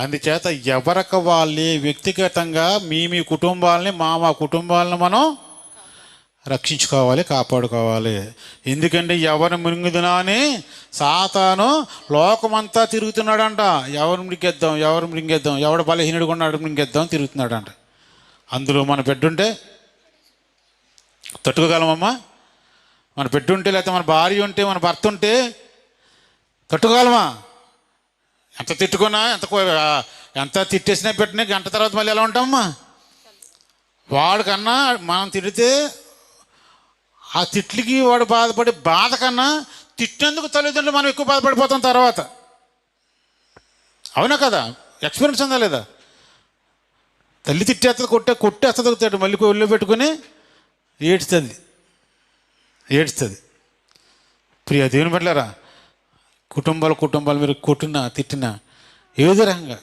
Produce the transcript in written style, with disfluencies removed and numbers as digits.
అందుచేత ఎవరికి వాళ్ళే వ్యక్తిగతంగా మీ కుటుంబాలని మా కుటుంబాలను మనం రక్షించుకోవాలి, కాపాడుకోవాలి. ఎందుకంటే ఎవరు మృంగుదునా అని సాతాను లోకమంతా తిరుగుతున్నాడంట. ఎవరు మృంగేద్దాం, ఎవడు బలహీనుడిగా ఉన్నాడు మృంగేద్దాం తిరుగుతున్నాడంట. అందులో మన బిడ్డుంటే తట్టుకోగలమమ్మా? మన బిడ్డుంటే, లేకపోతే మన భార్య ఉంటే, మన భర్త ఉంటే తట్టుకోగలమా? ఎంత తిట్టుకున్నా, ఎంత తిట్టేసినా పెట్టినా గంట తర్వాత మళ్ళీ ఎలా ఉంటామమ్మా? వాడికన్నా మనం తిడితే ఆ తిట్లకి వాడు బాధపడే బాధ కన్నా తిట్టినందుకు తల్లిదండ్రులు మనం ఎక్కువ బాధపడిపోతాం తర్వాత. అవునా కదా? ఎక్స్పీరియన్స్ ఉందా లేదా? తల్లి తిట్టేస్తుంది, కొట్టేస్తుంది, మళ్ళీ ఒళ్ళు పెట్టుకుని ఏడుస్తుంది. ప్రియ దేవుని బిడ్డలారా, కుటుంబాలు మీరు కొట్టినా తిట్టినా ఏదో రకంగా